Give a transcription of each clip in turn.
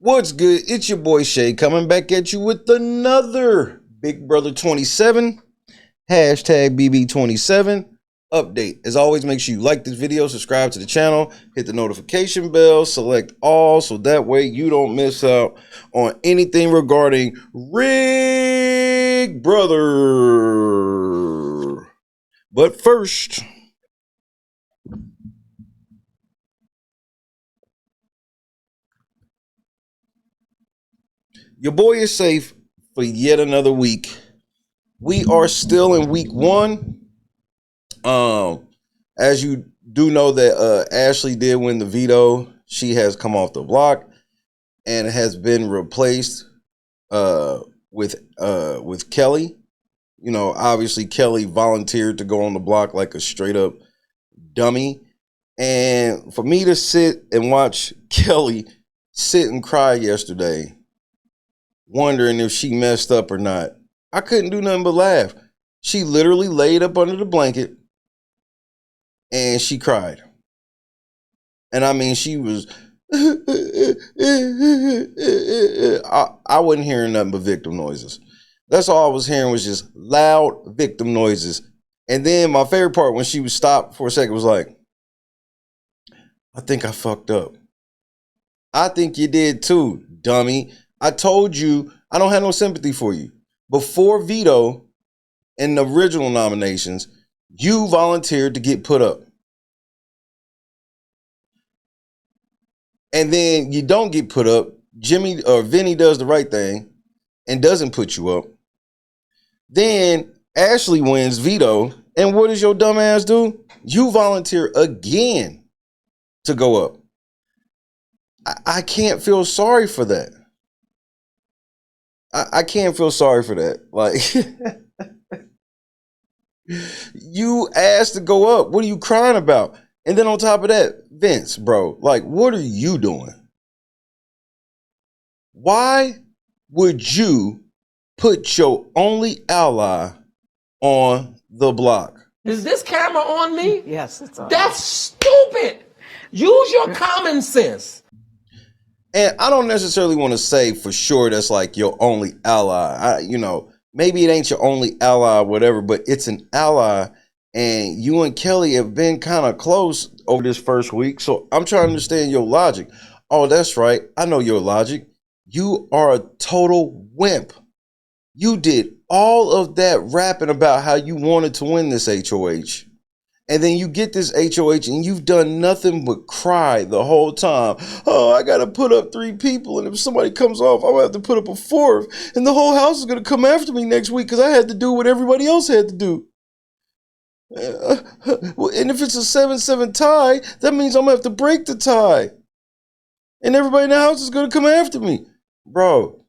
What's good? It's your boy Shay coming back at you with another Big Brother 27 hashtag BB27 update. As always, make sure you like this video, subscribe to the channel, hit the notification bell, select all so that way you don't miss out on anything regarding Big Brother. But first, your boy is safe for yet another week. We are still in week one. As you do know that Ashley did win the veto. She has come off the block and has been replaced with Kelly. You know, obviously Kelly volunteered to go on the block like a straight up dummy. And for me to sit and watch Kelly sit and cry yesterday, wondering if she messed up or not, I couldn't do nothing but laugh. She literally laid up under the blanket and she cried. And I mean, she was, I wasn't hearing nothing but victim noises. That's all I was hearing was just loud victim noises. And then my favorite part when she was stopped for a second was like, I think I fucked up. I think you did too, dummy. I told you I don't have no sympathy for you. Before veto in the original nominations, you volunteered to get put up. And then you don't get put up. Jimmy or Vinny does the right thing and doesn't put you up. Then Ashley wins veto. And what does your dumb ass do? You volunteer again to go up. I can't feel sorry for that. I can't feel sorry for that. Like, you asked to go up. What are you crying about? And then on top of that, Vince, bro, like, what are you doing? Why would you put your only ally on the block? Is this camera on me? Yes, it's on. That's stupid. Use your common sense. And I don't necessarily want to say for sure that's like your only ally. You know, maybe it ain't your only ally or whatever, but it's an ally. And you and Kelly have been kind of close over this first week. So I'm trying to understand your logic. Oh, that's right. I know your logic. You are a total wimp. You did all of that rapping about how you wanted to win this HOH. And then you get this HOH and you've done nothing but cry the whole time. Oh, I got to put up 3 people. And if somebody comes off, I'm going to have to put up a 4th. And the whole house is going to come after me next week because I had to do what everybody else had to do. And if it's a 7-7 tie, that means I'm going to have to break the tie. And everybody in the house is going to come after me. Bro,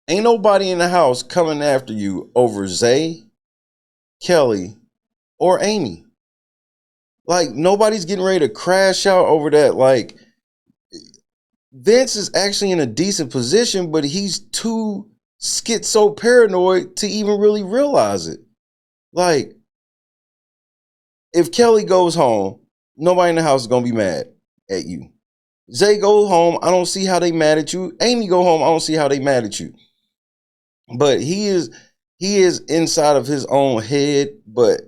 ain't nobody in the house coming after you over Zay, Kelly, or Amy. Like, nobody's getting ready to crash out over that. Like, Vince is actually in a decent position, but he's too schizo-paranoid to even really realize it. Like, if Kelly goes home, nobody in the house is going to be mad at you. Zay goes home, I don't see how they mad at you. Amy go home, I don't see how they mad at you. But he is inside of his own head. But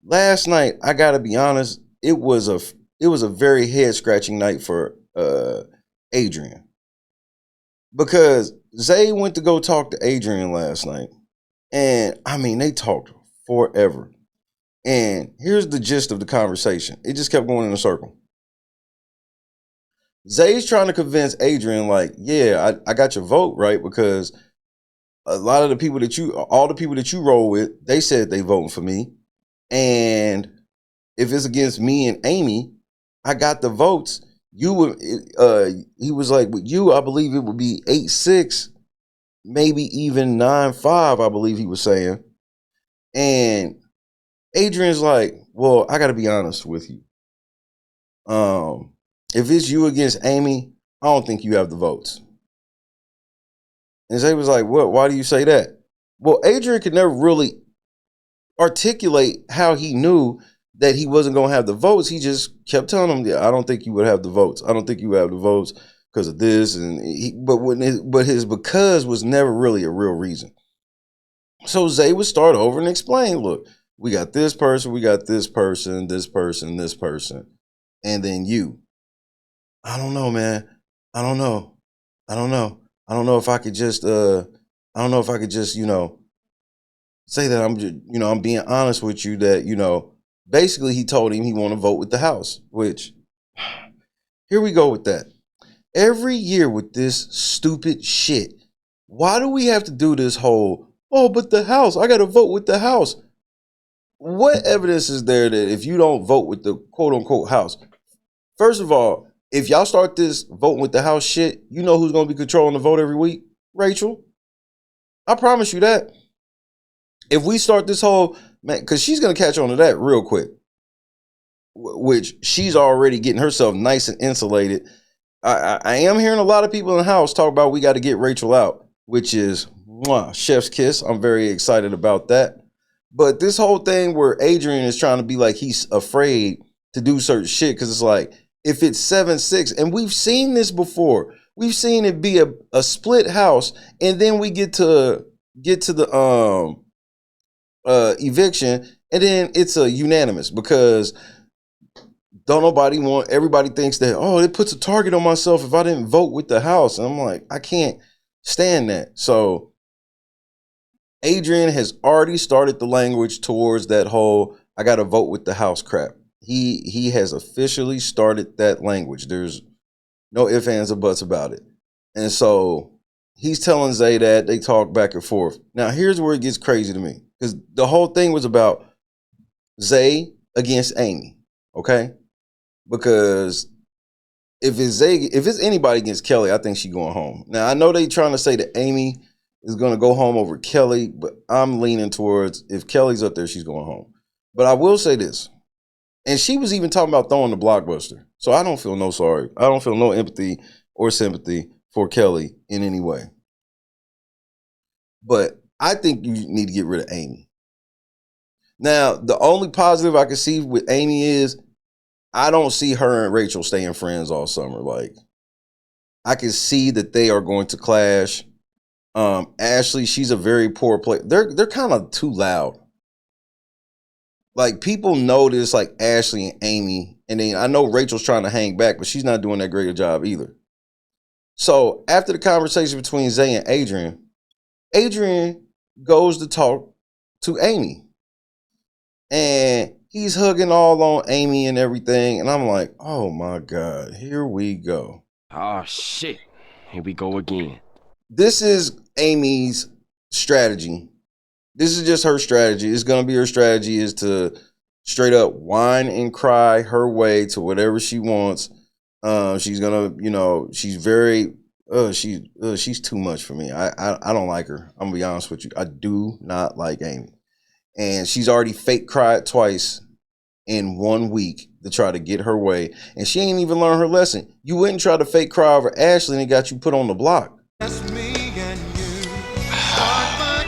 last night, I got to be honest, it was a very head-scratching night for Adrian. Because Zay went to go talk to Adrian last night. And, I mean, they talked forever. And here's the gist of the conversation. It just kept going in a circle. Zay's trying to convince Adrian, like, yeah, I got your vote, right? Because a lot of the people all the people that you roll with, they said they voting for me. And if it's against me and Amy, I got the votes. You would, he was like, with you, I believe it would be 8-6, maybe even 9-5, I believe he was saying. And Adrian's like, well, I got to be honest with you. If it's you against Amy, I don't think you have the votes. And Zay was like, what? Why do you say that? Well, Adrian could never really articulate how he knew that he wasn't going to have the votes. He just kept telling him, yeah, I don't think you would have the votes. I don't think you have the votes. because of this, and but his because was never really a real reason. So Zay would start over and explain, look, we got this person, we got this person, this person, this person, and then you. I don't know, man. I don't know. I don't know. I don't know if I could just say that I'm just, I'm being honest with you that, basically he told him he want to vote with the House, which here we go with that. Every year with this stupid shit, why do we have to do this whole, oh, but the House, I got to vote with the House? What evidence is there that if you don't vote with the quote unquote House, first of all, if y'all start this voting with the House shit, you know who's going to be controlling the vote every week? Rachel. I promise you that. If we start this whole, man, because she's going to catch on to that real quick, which she's already getting herself nice and insulated. I am hearing a lot of people in the house talk about we got to get Rachel out, which is chef's kiss. I'm very excited about that. But this whole thing where Adrian is trying to be like he's afraid to do certain shit because it's like, if it's 7-6, and we've seen this before, we've seen it be a split house, and then we get to the eviction, and then it's a unanimous because everybody thinks that, oh, it puts a target on myself if I didn't vote with the House. And I'm like, I can't stand that. So Adrian has already started the language towards that whole, I got to vote with the House crap. He has officially started that language. There's no ifs, ands, or buts about it. And so he's telling Zay that. They talk back and forth. Now, here's where it gets crazy to me. Because the whole thing was about Zay against Amy. Okay? Because if it's anybody against Kelly, I think she's going home. Now, I know they trying to say that Amy is going to go home over Kelly, but I'm leaning towards if Kelly's up there, she's going home. But I will say this. And she was even talking about throwing the blockbuster. So I don't feel no sorry. I don't feel no empathy or sympathy for Kelly in any way. But I think you need to get rid of Amy. Now, the only positive I can see with Amy is I don't see her and Rachel staying friends all summer. Like, I can see that they are going to clash. Ashley, she's a very poor player. They're kind of too loud. Like, people notice like Ashley and Amy, and then I know Rachel's trying to hang back, but she's not doing that great a job either. So after the conversation between Zay and Adrian goes to talk to Amy. And he's hugging all on Amy and everything. And I'm like, oh my God, here we go. Oh shit, here we go again. This is Amy's strategy. This is just her strategy. It's going to be her strategy is to straight up whine and cry her way to whatever she wants. She's going to, she's very, she's too much for me. I don't like her. I'm going to be honest with you. I do not like Amy. And she's already fake cried twice in 1 week to try to get her way. And she ain't even learned her lesson. You wouldn't try to fake cry over Ashley and it got you put on the block. That's me and you.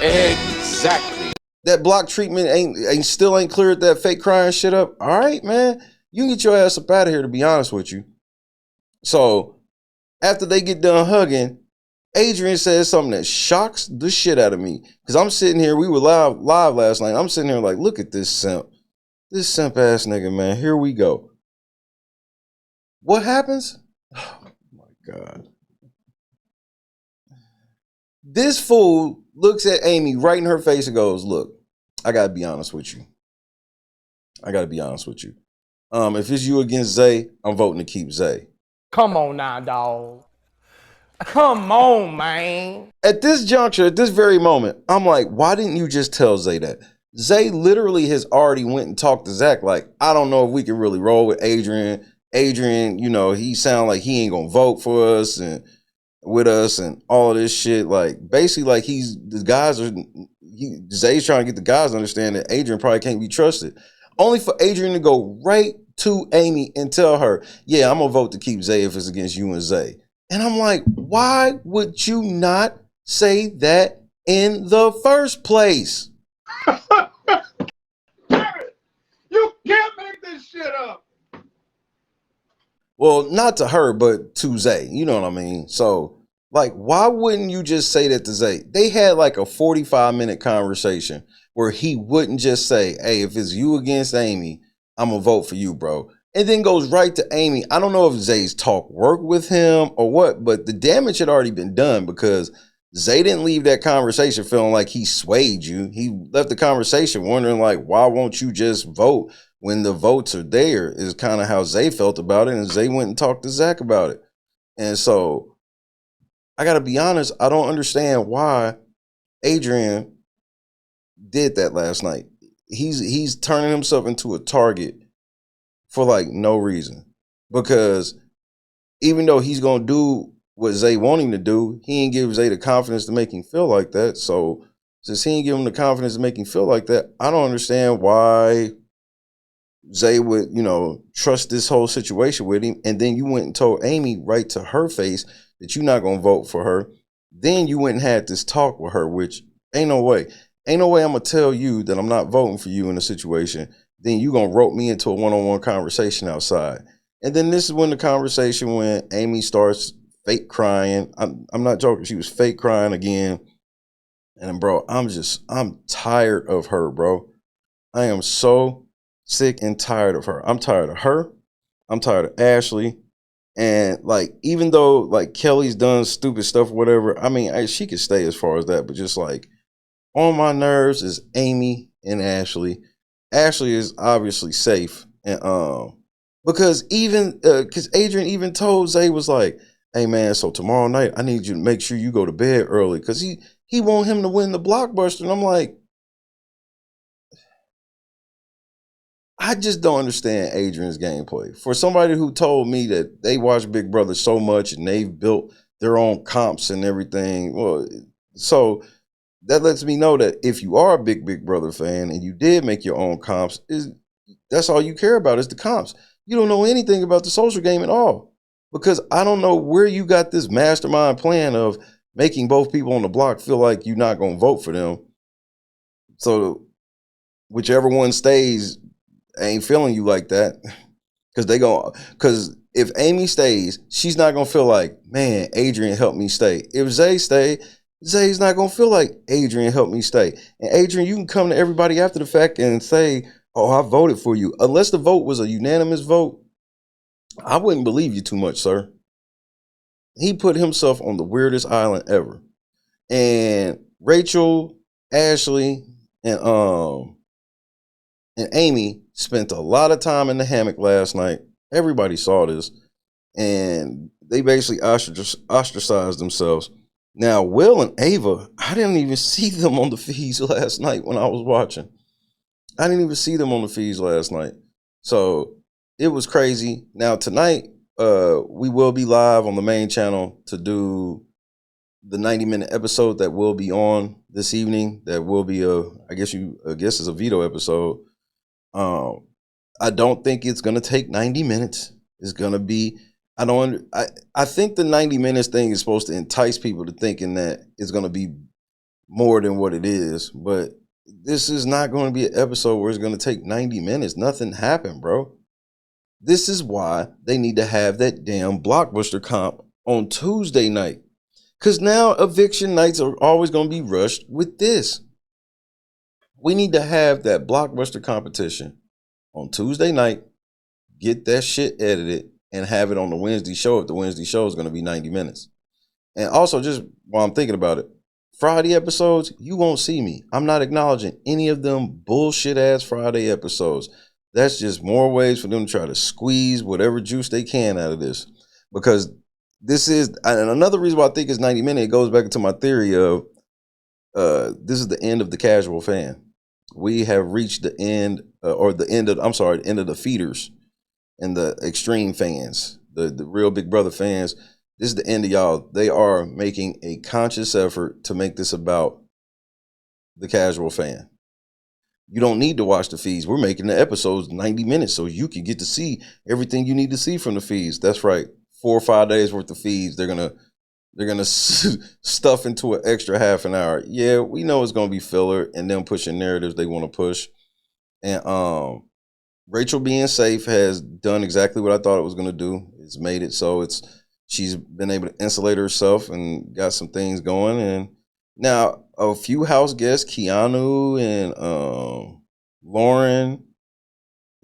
Exactly. That block treatment ain't still cleared that fake crying shit up. All right, man. You can get your ass up out of here, to be honest with you. So after they get done hugging, Adrian says something that shocks the shit out of me. Because I'm sitting here, we were live last night. I'm sitting here like, look at this simp. This simp ass nigga, man. Here we go. What happens? Oh my God. This fool looks at Amy right in her face and goes, look, I got to be honest with you. If it's you against Zay, I'm voting to keep Zay. Come on now, dog. Come on, man. At this juncture, at this very moment, I'm like, why didn't you just tell Zay that? Zay literally has already went and talked to Zach like, I don't know if we can really roll with Adrian. Adrian, he sound like he ain't going to vote for us and with us and all of this shit. Like, basically, like Zay's trying to get the guys to understand that Adrian probably can't be trusted. Only for Adrian to go right to Amy and tell her, yeah, I'm going to vote to keep Zay if it's against you and Zay. And I'm like, why would you not say that in the first place? You can't make this shit up. Well, not to her, but to Zay. You know what I mean? So, like, why wouldn't you just say that to Zay? They had like a 45-minute conversation where he wouldn't just say, hey, if it's you against Amy, I'm going to vote for you, bro. And then goes right to Amy. I don't know if Zay's talk worked with him or what, but the damage had already been done because Zay didn't leave that conversation feeling like he swayed you. He left the conversation wondering, like, why won't you just vote when the votes are there, is kind of how Zay felt about it. And Zay went and talked to Zach about it. And so I got to be honest, I don't understand why Adrian did that last night. He's turning himself into a target for like no reason, because even though he's going to do what Zay want him to do, he ain't give Zay the confidence to make him feel like that. So since he ain't give him the confidence to make him feel like that, I don't understand why Zay would, trust this whole situation with him. And then you went and told Amy right to her face that you're not going to vote for her. Then you went and had this talk with her, which ain't no way. Ain't no way I'm going to tell you that I'm not voting for you in a situation. Then you going to rope me into a one-on-one conversation outside. And then this is when the conversation when Amy starts fake crying. I'm not joking. She was fake crying again. And bro, I'm tired of her, bro. I am so sick and tired of her. I'm tired of her. I'm tired of Ashley. And like, even though like Kelly's done stupid stuff or whatever, I mean, she could stay as far as that, but just like on my nerves is Amy and Ashley. Ashley is obviously safe. And because Adrian even told Zay, was like, hey man, so tomorrow night I need you to make sure you go to bed early, because he want him to win the blockbuster. And I'm like, I just don't understand Adrian's gameplay. For somebody who told me that they watch Big Brother so much and they've built their own comps and everything, well, so that lets me know that if you are a Big Brother fan and you did make your own comps, that's all you care about is the comps. You don't know anything about the social game at all, because I don't know where you got this mastermind plan of making both people on the block feel like you're not going to vote for them. So whichever one stays ain't feeling you like that, because if Amy stays, she's not going to feel like, man, Adrian helped me stay. If Zay stay, Zay's not going to feel like Adrian helped me stay. And Adrian, you can come to everybody after the fact and say, oh, I voted for you. Unless the vote was a unanimous vote, I wouldn't believe you too much, sir. He put himself on the weirdest island ever. And Rachel, Ashley, and Amy spent a lot of time in the hammock last night. Everybody saw this. And they basically ostracized themselves. Now, Will and Ava, I didn't even see them on the feeds last night when I was watching. I didn't even see them on the feeds last night. So it was crazy. Now, tonight, we will be live on the main channel to do the 90-minute episode that will be on this evening. That will be I guess it's a Veto episode. I don't think it's gonna take 90 minutes. It's gonna be, I think the 90 minutes thing is supposed to entice people to thinking that it's gonna be more than what it is, but this is not going to be an episode where it's going to take 90 minutes. Nothing happened, bro. This is why they need to have that damn blockbuster comp on Tuesday night, because now eviction nights are always going to be rushed with this. We need to have that blockbuster competition on Tuesday night, get that shit edited, and have it on the Wednesday show if the Wednesday show is going to be 90 minutes. And also, just while I'm thinking about it, Friday episodes, you won't see me. I'm not acknowledging any of them bullshit ass Friday episodes. That's just more ways for them to try to squeeze whatever juice they can out of this. Because this is, and another reason why I think it's 90 minutes, it goes back to my theory of this is the end of the casual fan. We have reached the end, the end of the feeders and the extreme fans, the real Big Brother fans. This is the end of y'all. They are making a conscious effort to make this about the casual fan. You don't need to watch the feeds. We're making the episodes 90 minutes so you can get to see everything you need to see from the feeds. That's right. 4 or 5 days worth of feeds. They're gonna stuff into an extra half an hour. Yeah, we know it's gonna be filler and them pushing narratives they want to push. And Rachel being safe has done exactly what I thought it was gonna do. it's made it so she's been able to insulate herself and got some things going. And now a few house guests, Keanu and Lauren,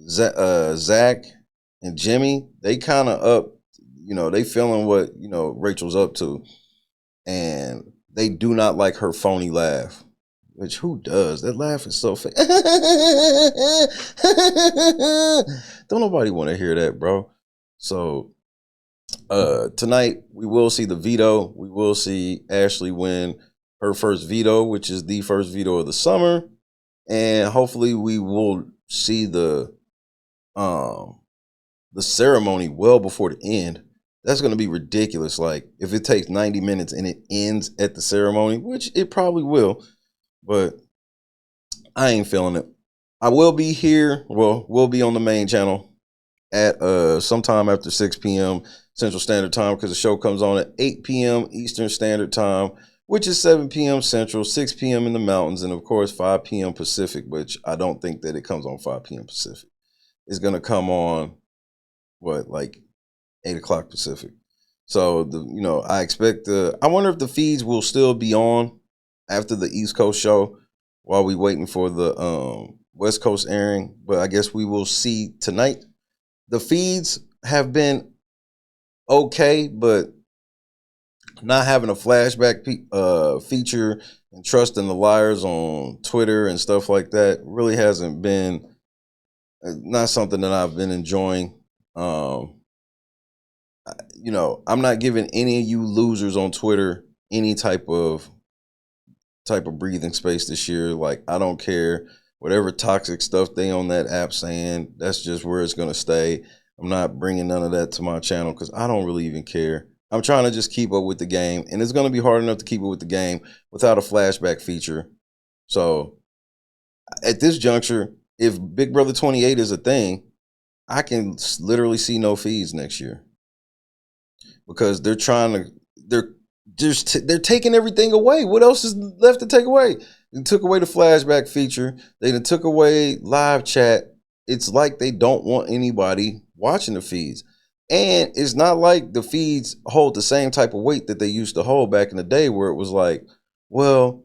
Zach and Jimmy, they kind of up, they feeling what, Rachel's up to. And they do not like her phony laugh, which who does? That laugh is so fake. Don't nobody want to hear that, bro. So tonight we will see the veto. We will see Ashley win her first veto, which is the first veto of the summer. And hopefully we will see the ceremony well before the end. That's going to be ridiculous. Like, if it takes 90 minutes and it ends at the ceremony, which it probably will, but I ain't feeling it. I will be here. Well, we'll be on the main channel at sometime after 6 p.m. Central Standard Time, because the show comes on at 8 p.m. Eastern Standard Time, which is 7 p.m. Central, 6 p.m. in the mountains, and of course 5 p.m. Pacific, which I don't think that it comes on 5 p.m. Pacific. It's going to come on, like 8 o'clock Pacific. So, I expect I wonder if the feeds will still be on after the East Coast show while we waiting for the West Coast airing. But I guess we will see tonight. The feeds have been okay, but not having a flashback feature and trusting the liars on Twitter and stuff like that really hasn't been, not something that I've been enjoying. I'm not giving any of you losers on Twitter any type of breathing space this year. Like, I don't care whatever toxic stuff they on that app saying, that's just where it's going to stay. I'm not bringing none of that to my channel because I don't really even care. I'm trying to just keep up with the game, and it's going to be hard enough to keep up with the game without a flashback feature. So at this juncture, if Big Brother 28 is a thing, I can literally see no feeds next year, because they're taking everything away. What else is left to take away? They took away the flashback feature. They took away live chat. It's like they don't want anybody watching the feeds. And it's not like the feeds hold the same type of weight that they used to hold back in the day, where it was like, well,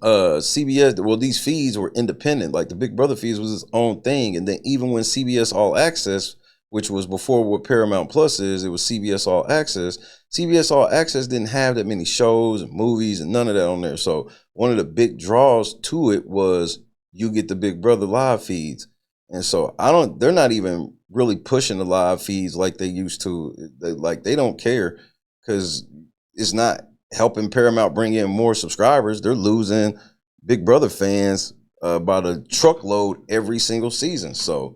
CBS, these feeds were independent. Like, the Big Brother feeds was its own thing. And then even when CBS All Access, which was before what Paramount Plus is, it was CBS All Access. CBS All Access didn't have that many shows and movies and none of that on there. So one of the big draws to it was you get the Big Brother live feeds. And so they're not even really pushing the live feeds like they used to. They don't care, because it's not helping Paramount bring in more subscribers. They're losing Big Brother fans by the truckload every single season. So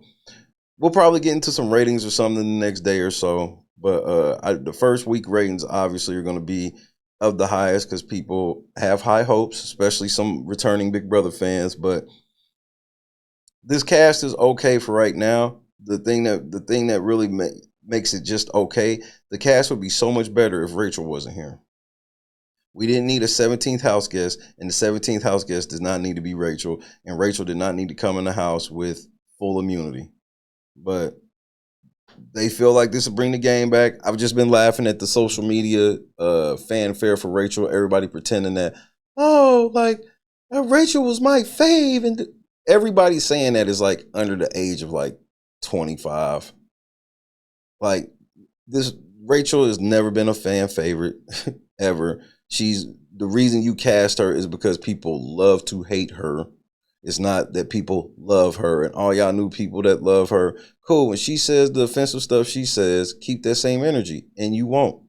we'll probably get into some ratings or something the next day or so. But the first week ratings obviously are going to be of the highest, because people have high hopes, especially some returning Big Brother fans. But this cast is okay for right now. The thing that really makes it just okay, the cast would be so much better if Rachel wasn't here. We didn't need a 17th house guest, and the 17th house guest does not need to be Rachel, and Rachel did not need to come in the house with full immunity. But they feel like this will bring the game back. I've just been laughing at the social media fanfare for Rachel. Everybody pretending that, Rachel was my fave, and everybody saying that is like under the age of like 25. Like, this Rachel has never been a fan favorite ever. The reason you cast her is because people love to hate her. It's not that people love her, and all y'all new people that love her, cool. When she says the offensive stuff she says, keep that same energy, and you won't.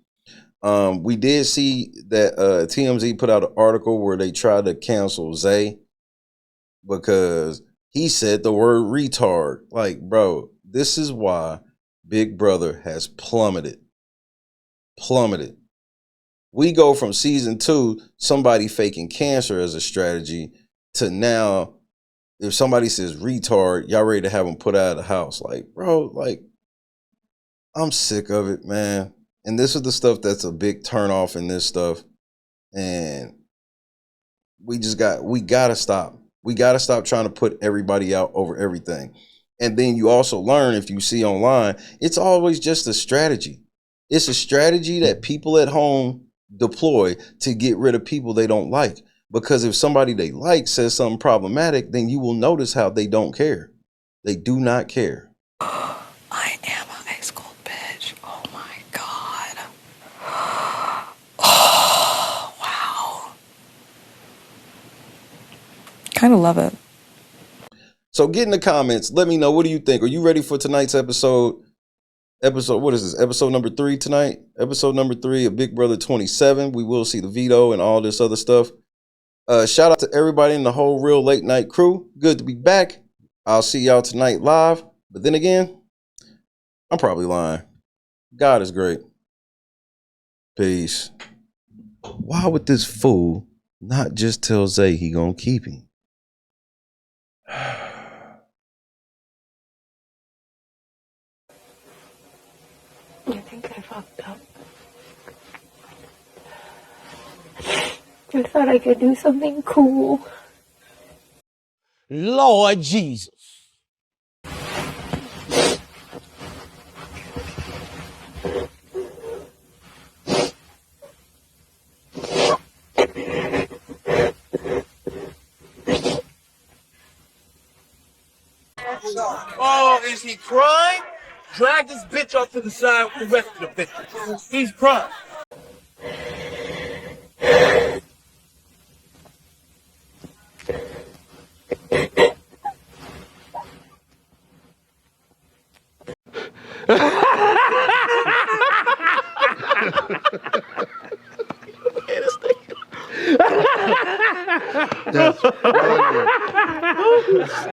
We did see that TMZ put out an article where they tried to cancel Zay because he said the word retard. Like, bro, this is why Big Brother has plummeted. We go from season 2, somebody faking cancer as a strategy, to now, if somebody says retard, y'all ready to have them put out of the house. Like, bro, I'm sick of it, man. And this is the stuff that's a big turnoff in this stuff. And we gotta stop. We gotta stop trying to put everybody out over everything. And then you also learn, if you see online, it's always just a strategy. It's a strategy that people at home deploy to get rid of people they don't like. Because if somebody they like says something problematic, then you will notice how they don't care. They do not care. I am a high school bitch. Oh my God. Oh, wow. Kind of love it. So get in the comments. Let me know. What do you think? Are you ready for tonight's episode? What is this? Episode number 3 tonight? Episode number 3 of Big Brother 27. We will see the veto and all this other stuff. Shout out to everybody in the whole Real Late Night crew. Good to be back. I'll see y'all tonight live. But then again, I'm probably lying. God is great. Peace. Why would this fool not just tell Zay he gonna keep him? I think I fucked up. I thought I could do something cool. Lord Jesus. Oh, is he crying? Drag this bitch off to the side with the rest of the bitches. He's crying. That's funny.